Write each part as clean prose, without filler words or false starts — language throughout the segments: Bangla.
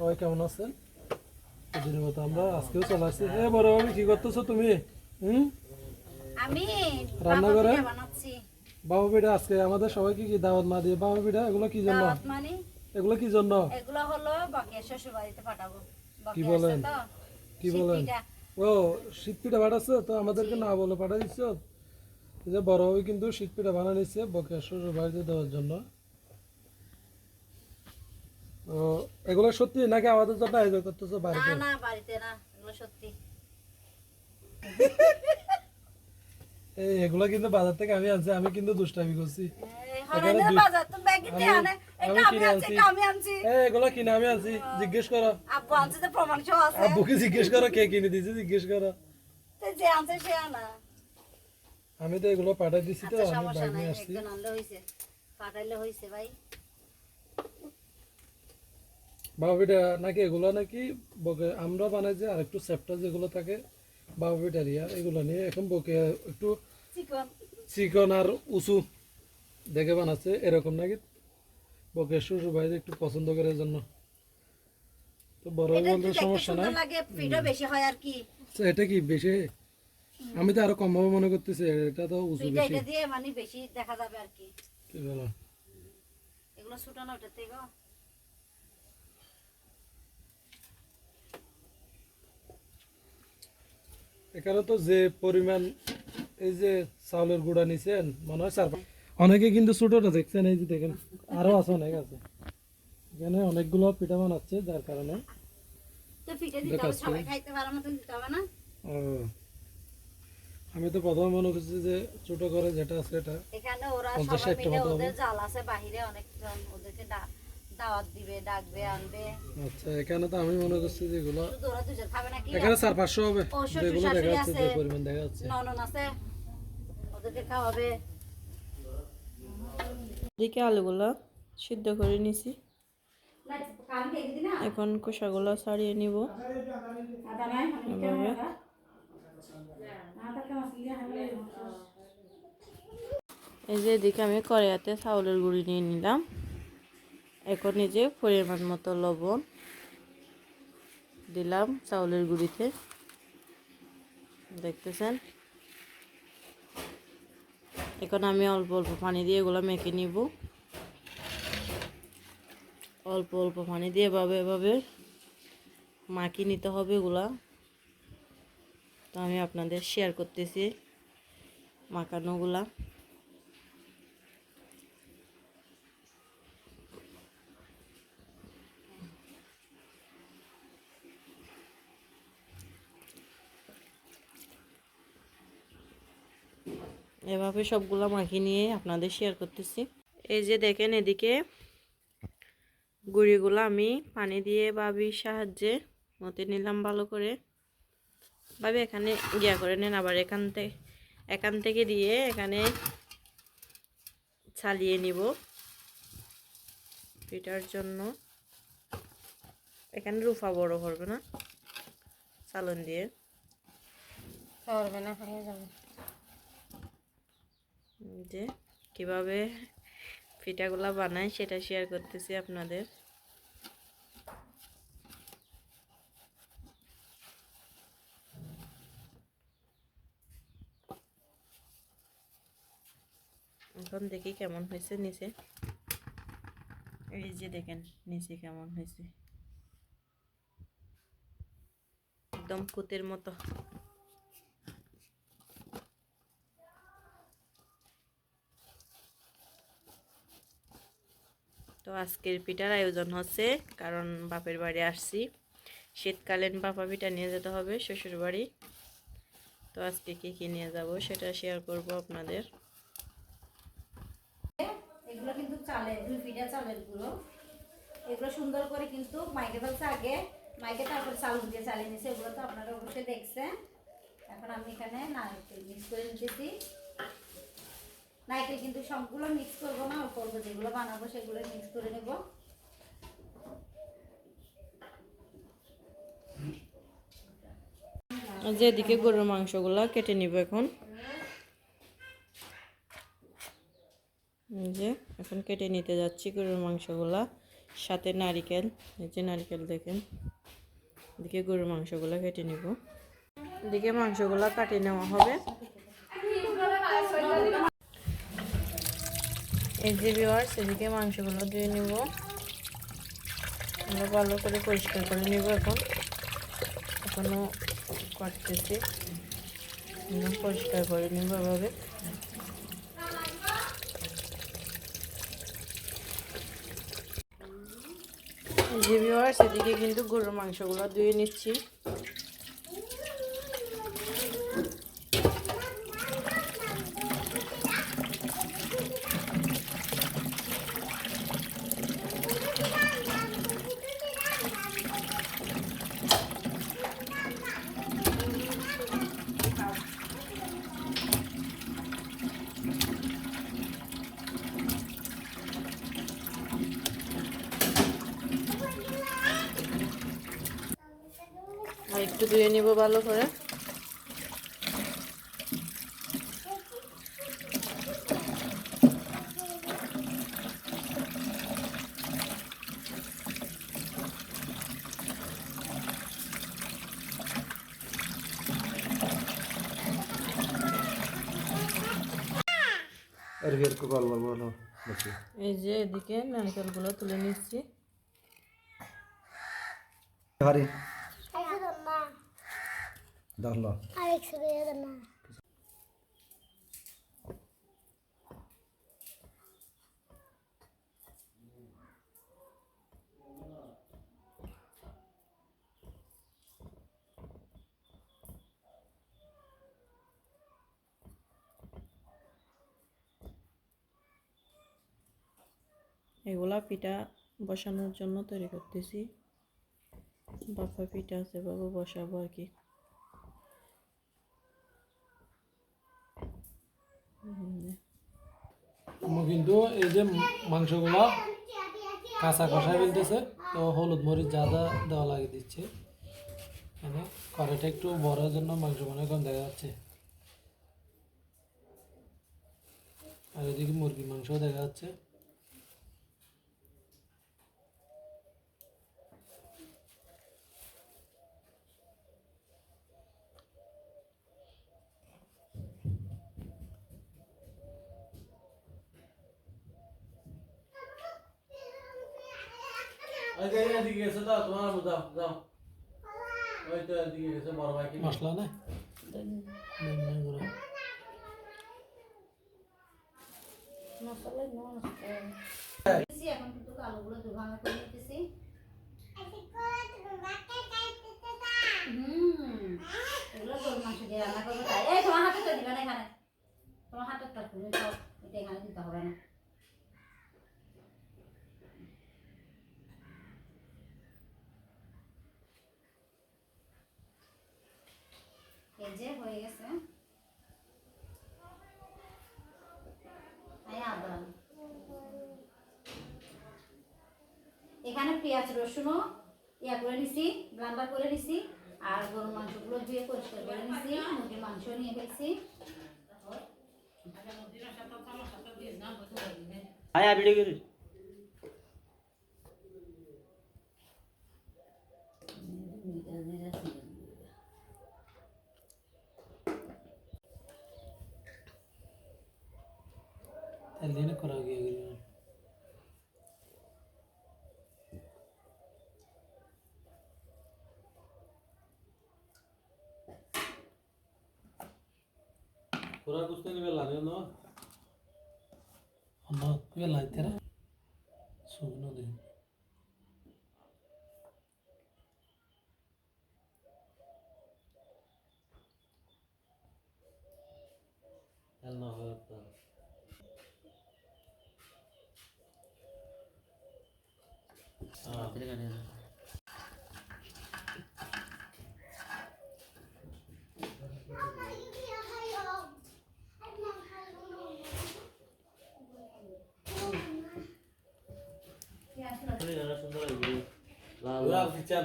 সবাই কেমন আছেন? প্রতিদিনের মতো আমরা আজকেও চলে আসছি। বড় ভাবি কি করতেছো তুমি? আমি রান্না করে পিঠা বানাচ্ছি। বাবা পিঠা আজকে আমাদের সবাইকে কি দাওয়াত না দিয়ে বাবা পিঠা এগুলো কি জন্য? দাওয়াত মানে এগুলো কি জন্য? এগুলো হলো বকেয়া শ্বশুর বাড়িতে পাঠাবো। কি বকেয়া আছে বলেন? তো কি শীত বলেন? পিঠা। ও, শীত পিঠা বানাচ্ছে তো আমাদেরকে না বলে পাঠা দিচ্ছ। এই যে বড় ভাবি কিন্তু শীত পিঠা বানা নিচ্ছে বকেয়া শ্বশুর বাড়িতে দেওয়ার জন্য। তো এগুলো সত্যি নাকি আমাদের জন্য আয়োজন করতেছো না বাড়িতে? না বাড়িতে না, এগুলো সত্যি। এগুলো কিন্তু বাজার থেকে আমি আনছি, আমি কিন্তু দুষ্টামি করছি। এখানে হরাইনের দুই বাজার তো ব্যাগিতে আনে। আমি এটা আমি কিনে আনছি, আনছি। এটা আমি আনছি। এগুলো কিনে আমি আনছি, জিজ্ঞেস করো। আব্বু আনছে, তো প্রমাণ সহ আছে। আব্বুকে জিজ্ঞেস করো কে কিনে দিয়েছে, জিজ্ঞেস করো। তো যে আনছে সে আনা। আমি তো এগুলো পাঠিয়ে দিছি, তো আচ্ছা আমি সমস্যা বাইক নাই, নিয়ে আসছি। একজন আনলে হয়েছে, পাঠাইলে হয়েছে ভাই। বাবা পিঠা নাকি এগুলো নাকি বকে আমরা বানাই যে আর একটু চ্যাপ্টার যেগুলো থাকে বাবা পিঠার এগুলো নিয়ে এখন বকে একটু চিকন। চিকন আর উঁচু দেখে বানাচ্ছে এরকম নাকি বকে শ্বশুর বাড়িতে একটু পছন্দ করে জন্য। তো বড় এটা বলতে দেখতে সমস্যা নাই। সুন্দর লাগে, পিঠা বেশি হয় আর কি। তো এটা কি বেশি? আমি তো আরো কম ভাবে মনে করতেছি, এটা তো উঁচু পিঠা বেশি। এটা দিয়ে মানে বেশি দেখা যাবে আর কি। কি বলো? এগুলো ছুটানো ওটার থেকে। এখানে তো যে পরিমাণ এই যে চাউলের গুঁড়া নিছেন মনে হয় অনেকে কিন্তু ছোটটা দেখছেন, এই যে দেখেন আরো আছে, অনেক আছে। এখানে অনেকগুলো পিঠা বানাচ্ছে যার কারণে তো পিঠে দিতে হবে, দেখাচ্ছে। সবাই খাইতে পারার মতন দিতে হবে না। ও, আমি তো প্রথমে মনে করছি যে ছোট করে যেটা আছে এটা এখানে ওরা 50-60 সবাই টা মিলে মতো হবে। ওদের জাল আছে বাহিরে, অনেকজন ওদেরকে দাওয়াত দিবে, ডাকবে, আনবে। আচ্ছা, এখানে তো আমি মনে করছি যে এগুলো শুধু ওরা দুজন খাবে নাকি? এখানে 400-500 হবে, ও শ্বশুর যেগুলো দেখা শাশুড়ি যাচ্ছে, আছে, যে পরিমাণ দেখা যাচ্ছে। ননদ আছে, ওদেরকে খাওয়াবে। এদিকে আলুগুলা সিদ্ধ করে নিছি, না, কারণ কি একদিন না এখন খোসাগুলো ছাড়িয়ে নিব আদা নাই, আমি কেন এভাবে। আদা আদা কেন আসলে হবে। এই যে এদিকে আমি কড়াইতে চাউলের গুঁড়ি নিয়ে নিলাম, এখন এই যে পরিমাণ মতো লবণ দিলাম চাউলের গুঁড়িতে, দেখতেছেন। এখন আমি অল্প অল্প পানি দিয়ে এগুলো মেখে নিব, অল্প অল্প পানি দিয়ে এভাবে এভাবে মাখিয়ে নিতে হবে এগুলা। তো আমি আপনাদের শেয়ার করতেছি মাখানোগুলা। এভাবে সবগুলা মাখিয়ে নিয়ে আপনাদের শেয়ার করতেছি। এই যে দেখেন, এদিকে গুঁড়িগুলো আমি পানি দিয়ে বাবির সাহায্যে মতে নিলাম ভালো করে। ভাবি এখানে গিয়া করে নেন, আবার এখান থেকে দিয়ে এখানে ছালিয়ে নিব পিঠার জন্য। এখানে রুফা বড় করবে না, চালন দিয়ে করবে না, হয়ে যাবে। যে কিভাবে পিঠাগুলা বানায় সেটা শেয়ার করতেছি আপনাদের। এখন দেখি কেমন হয়েছে নিচে, এই যে দেখেন নিচে কেমন হয়েছে, একদম কুতের মতো। তো আজকের পিঠার আয়োজন হচ্ছে, কারণ বাপের বাড়ি আসছি, শীতকালীন ভাপা পিঠা নিয়ে যেতে হবে শ্বশুর বাড়ি। তো আজকে কি কি নিয়ে যাব সেটা শেয়ার করব আপনাদের। এগুলো কিন্তু চালের, দুই পিঠা চালের গুঁড়ো। এগুলো সুন্দর করে কিন্তু মাইকে ফেলছে আগে, মাইকে তারপর চাল দিয়ে চালিয়ে নিছে। এগুলো তো আপনারা অবশ্যই দেখছেন। এখন আমি এখানে নারকেল মিক্স করে নিতেছি। নারকেল কিন্তু সবগুলো মিক্স করবো না, অল্প অল্প যেগুলো বানাবো সেগুলো মিক্স করে নেব। যে এদিকে গরুর মাংসগুলা কেটে নিব এখন, যে এখন কেটে নিতে যাচ্ছি গরুর মাংসগুলা। সাথে নারিকেল, এই যে নারিকেল দেখেন। এদিকে গরুর মাংসগুলো কেটে নিব, এদিকে মাংসগুলো কাটিয়ে নেওয়া হবে। এই যে ভিউয়ার্স, এদিকে মাংসগুলো ধুয়ে নিব, আমরা ভালো করে পরিষ্কার করে নিব। এখনো কাটতেছি, পরিষ্কার করে নিব এভাবে। যে ভিউয়ার্স, এদিকে কিন্তু গরুর মাংসগুলো ধুয়ে নিচ্ছি। আর একটু ধুয়ে নিব ভালো করে। আর ফের কো গল্প বলো দেখি। এই যে এদিকে নারকেলগুলো তুলে নিচ্ছি। হারি দাঁড়ালো এগুলা পিঠা বসানোর জন্য তৈরি করতেছি। বাফা পিঠা সেভাবে বসাবো আর কি। কিন্তু এই যে মাংসগুলো কাঁচা কষায় ফেলতেছে, তো হলুদ মরিচ যা দেওয়া লাগে দিচ্ছে। মানে কড়াইটা একটু বড়ার জন্য মাংস মনে কম দেখা যাচ্ছে। আর এদিকে মুরগির মাংসও দেখা যাচ্ছে। মশলা নাই এখন কিন্তু আলুগুলো দুভাগে করে নিতেছি। এগুলো গরুর মাংস দিয়ে রান্না করবো তাই। এই তোমার হাতে তো দিবে না এখানে, তোমার হাতেরটা খুলে দাও, এটা এখানে দিতে হবে না। এই যে হয়ে গেছে। আদা, এখানে পেঁয়াজ রসুনও করে নিছি, ব্লান্ডার করে নিছি। আর গরুর মাংসগুলো ধুয়ে পরিষ্কার করে নিছি। মুরগির মাংস নিয়ে ফেলছি। দিনে করা গিয়ে पूरा कुछ नहीं मिला नहीं ना हम ये लाते रहे सुनो दे चलना हो तो हाँ तेरे का नहीं লাল কিচেন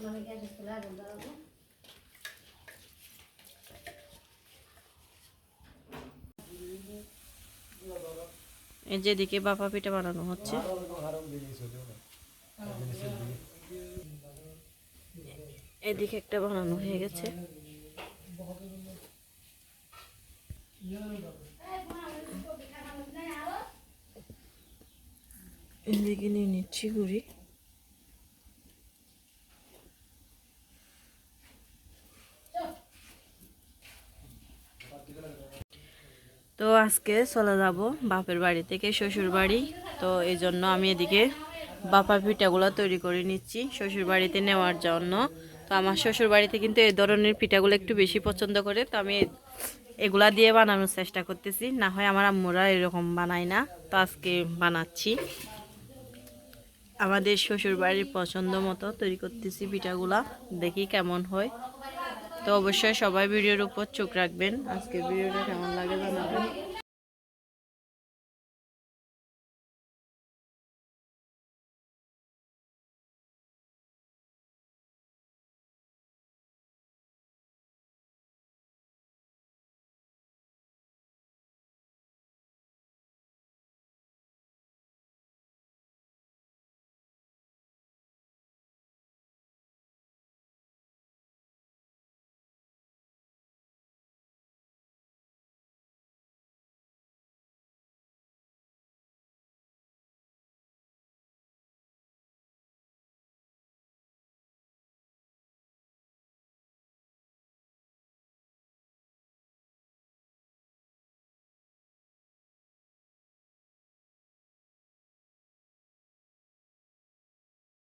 এখন আমি গ্যাস চুলে আগুন ধরাবো। এই যেদিকে বাফা পিঠা বানানো হচ্ছে, এদিকে একটা বানানো হয়ে গেছে। এদিকে নিয়ে নিচ্ছি গুড়ি। তো আজকে চলে যাব বাপের বাড়ি থেকে শ্বশুর বাড়ি। তো এই জন্য আমি এদিকে বাপা পিঠাগুলো তৈরি করে নিচ্ছি শ্বশুর বাড়িতে নেওয়ার জন্য। তো আমার শ্বশুর বাড়িতে কিন্তু এই ধরনের পিঠাগুলো একটু বেশি পছন্দ করে, তো আমি এগুলা দিয়ে বানানোর চেষ্টা করতেছি। না হয় আমার আম্মুরা এরকম বানায় না, তো আজকে বানাচ্ছি। আমাদের শ্বশুর বাড়ির পছন্দ মতো তৈরি করতেছি পিঠাগুলা, দেখি কেমন হয়। তো অবশ্যই সবাই ভিডিওর উপর চোখ রাখবেন। আজকে ভিডিওটা কেমন লাগে জানাবেন।